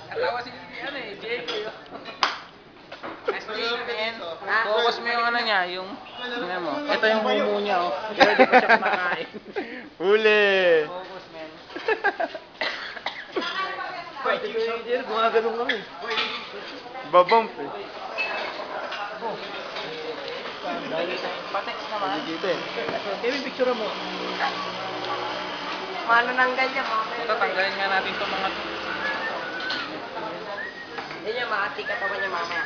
Katawa si ano eh, Jake. Focus mo yung ano niya, yung... Tingnan mo. Ito yung mumu niya, oh. Pero di pa siya kumakain. Huli! Focus, man. Gumagano'n kami. Babump eh. Patex naman. Dito eh. Kevin, picture mo. Mano nang ganyan, mga Ito, tanggalin nga natin itong mga... Yan yung maati katawan niya mamaya.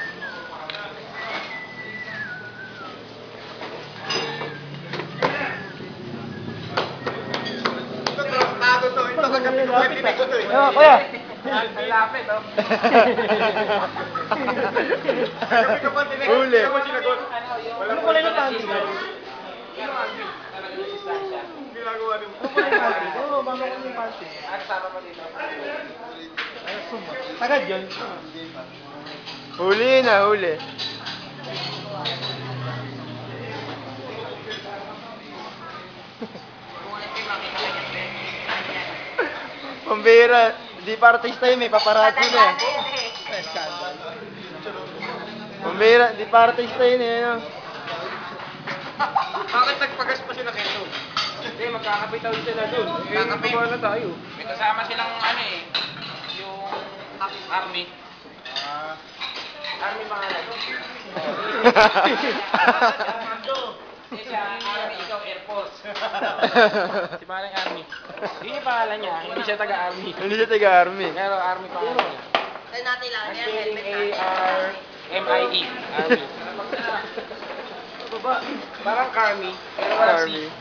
Kuya! Ang lapit, oh. Huli! Ano kulay ng panty? Ano kulay ng panty? Oo, mama ko yung panty. Ano tama pa dito? Tagad yun. Huli na, huli. Pambira, di pa artista yun, may paparazzi na eh. Pambira, di pa artista yun eh. Ano? Bakit nagpagas pa sila kayo? Hindi, magkakapitaw sila dun. Magkakapitaw na tayo. May kasama silang ano eh, yung army. Army pangalan ko. Eh siya, army, ikaw Air Force. Si Maring Army. Yun yung pangalan niya, hindi siya taga-army. Hindi siya taga-army. Pero army pangalan niya. Tayo natin lang. Yan, Spelling helmet natin. A-R-M-I-E. Army. Parang Carmi, pero wala Army. C.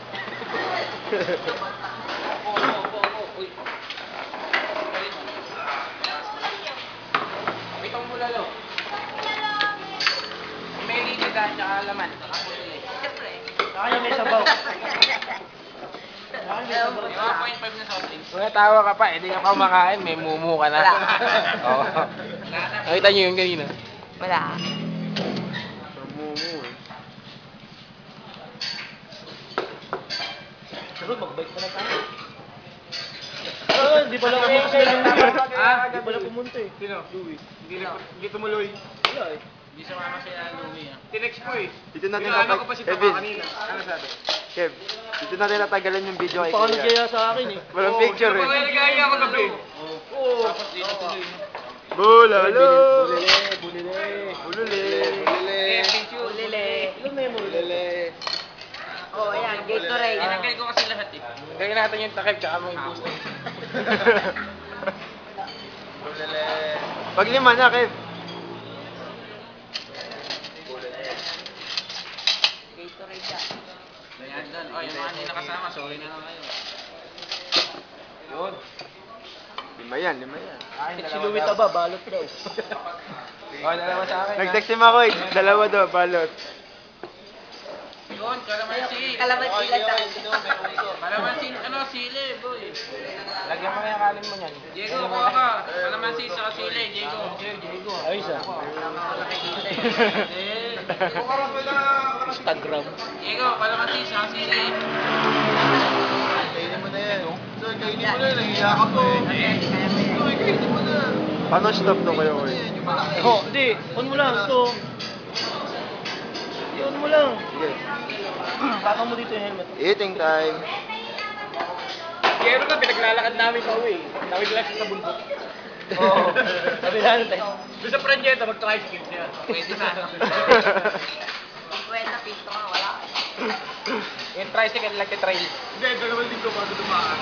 Uy. Pitong mula lo. May linig at saka laman. Siyempre. Kaya may sabaw. 1.5 na soft drinks. Kung natawa ka pa, hindi ka pa makain, may mumu ka na. Wala. Oo. Nakita niyo yung kanina. Wala. Mumu eh. Pero mag-bike pa na tayo. Hindi pala pumunta eh. Hindi pala pumunta eh. Sino? Louie. Hindi tumuloy. Wala eh. Hindi sumama si Louie. Tinext ko eh. Dito natin Ano ko pa si Tama Kevin, kanina. Ano sabi? Kev, dito natin natagalan yung video kay Paano Kuya. kaya sa akin eh? Walang picture eh. Nagaya ako gabi. Oo. Tapos dito tuloy. Bulalo! Bulile. Bululi! Eh, picture. Ulile. Ilang memory? Oh, ayan. Gatorade. Inagay ko kasi lahat eh. Gawin natin yung takip tsaka mga booster. Pag lima na, Kev. Gatorade yan. Ayan doon. Oh, yung mga hindi nakasama, sorry na lang kayo. Yun. Lima yan, lima yan. Si Louie Taba, balot daw. Oh, dalawa sa akin. Nag-text si Makoy, dalawa daw, balot. Yun, kalamansi. Kalamansi lang tayo. Kalamansi, ano, sili, boy. Lagyan mo na yung kanin mo niyan. Diego, kuha ka. Kalamansi sa sili, Diego. Diego. Ayos ah. Eh, Instagram. Diego, kalamansi sa sili. Kainin mo na yan. Sir, kainin mo na yan. Nahiya ka po. Kainin mo na. Paano stop to kayo, Koy? Oh, hindi. On mo lang. Ito. On mo lang. Sige. Taka mo dito yung helmet. Eating time. Diego ka, pinaglalakad namin pa uwi. Tawid lang siya sa bundok. Oo. Sabi na tayo. Doon sa Pranjeta, mag-tricycle siya. Pwede na. 50 piso nga, wala. Yung tricycle, nag-trail. Hindi, dalawang linggo bago dumaan.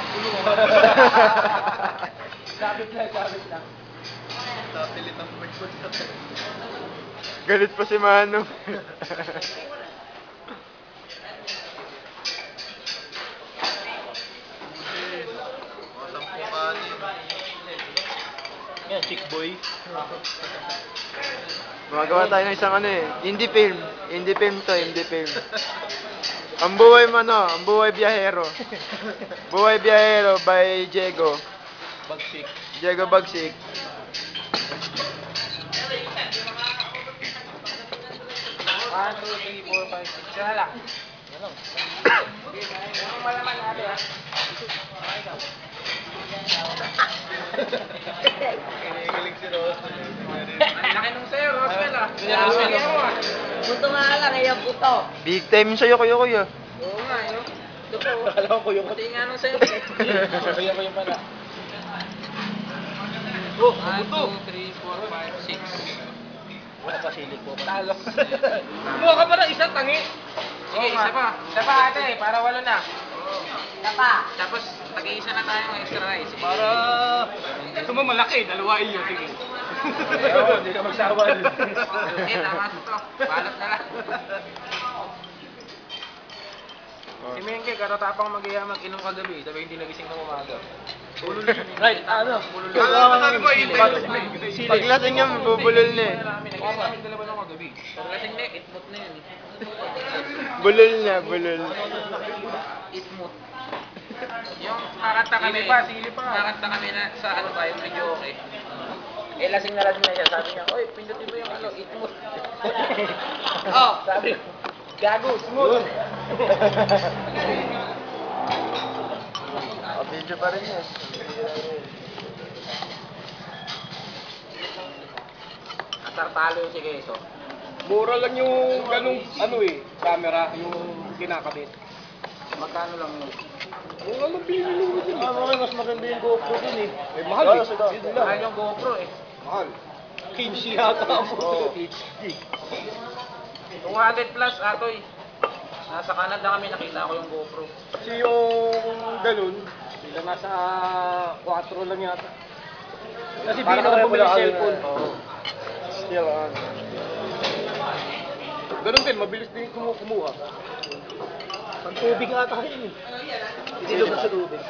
Sabit lang. Tapilit ang Galit pa si Mano. Yan, chick boy. Gumagawa tayo ng isang ano eh. Indie film. Indie film to, indie film. Ang buhay mo ano, ang buhay biyahero. Buhay biyahero by Diego. Bagsik. Diego Bagsik. 1, 2, 3, 4, 5, 6. Siya na lang. Ano? Anong malaman natin ha? Okay, ikaw. namin. Buto nga lang, yung buto. Big time sa'yo, kuya. Oo nga, yun. Buto. Alam ko yung... Pati nga nung sa'yo. Kaya ko yung pala. Oh, 1, buto. 2, 3, 4, 5, 6. Wala pa silik ko. Talo. Kumuha ka pa ng isang tangi. Sige, isa pa. Isa pa ate, para 8 na. Tapa. Tapos, tag-iisa na tayo ng extra rice. Para... Ito mo malaki, dalawa iyo. Sige. Oo, hindi ka magsawa. Tama ito. Balot na lang. Si Mengke, karatapang mag-inom kagabi, sabi hindi nagising ng umaga. Right, ano? Paglasing niya, bubulol na eh. Nagising namin dalawa ng kagabi. Paglasing na, itmot na yun. Bulol na, bulol. Itmot. Yung kakanta kami, kakanta kami na sa ano ba yung medyo okay. Eh, lasing na siya. Sabi niya, oy, pindutin mo yung ano, itmot. Oh, sabi ko, gago, smooth. Video pa rin yan. Atartalo yung si Keso. Mura lang yung ganung ano eh, camera, yung kinakabit. Magkano lang yun? Mura lang pinili mo din. Mas maganda yung GoPro dun eh. Eh, mahal eh. Yun lang. Mahal yung GoPro eh. Mahal. 15 yata mo. 200 plus, atoy. Nasa Canada kami, nakita ko yung GoPro. Kasi yung ganun, sila nasa 4 lang yata. Kasi Parang bigyan ako bumili ng wala cellphone. Oo. Still on. Ganun din, mabilis din kumuha. Pag tubig ata yun eh. Hindi lumabas sa tubig.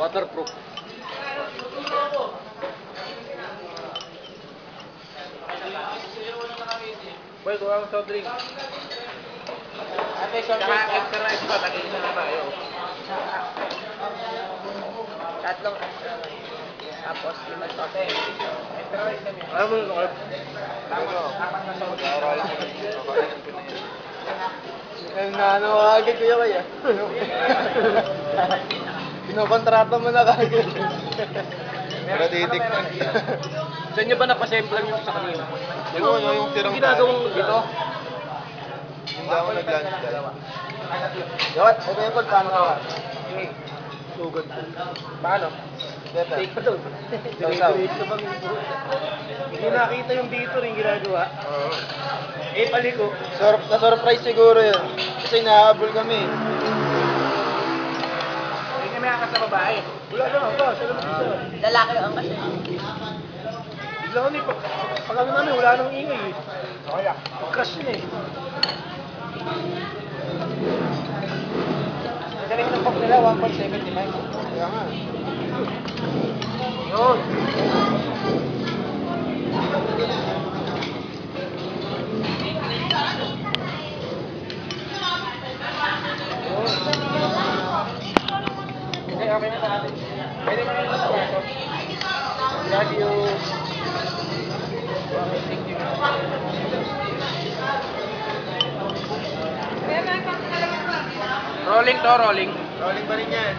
Waterproof. Boy, kuha ko soft drink. Ate, soft drink. Extra rice pa, tag-iisa na tayo. Tatlong. Tapos 5 sote. Extra rice kami. Alam mo nung Apat na soft drink. Ano kagad kuya kaya? Pinokontrata mo na kagad. Pero titikman. Sa inyo ba napasemplan yung sa kanina? Yung tirang ginagawang dito? Hindi ako nag-lunch dalawa. Yot, ito yung pagkano ka? Sugod. Paano? Take pa doon. Deliberate na bang hindi nakita yung dito rin ginagawa. Oo. Eh, paliko. Na-surprise siguro yun. Kasi nahabol kami. Hindi kami akas sa babae. Wala na ba? Sa labas isa. Lalaki ang kasi. Bigla kami, pag ano namin, wala nang ingay eh. Kaya. Pag-crash na eh. Magaling ng pop nila, 1.75. Kaya nga. Yun. Hindi, okay na sa atin. Pwede mo rin sa baso. Love you. Okay, thank you. Rolling to, rolling. Rolling pa rin yan.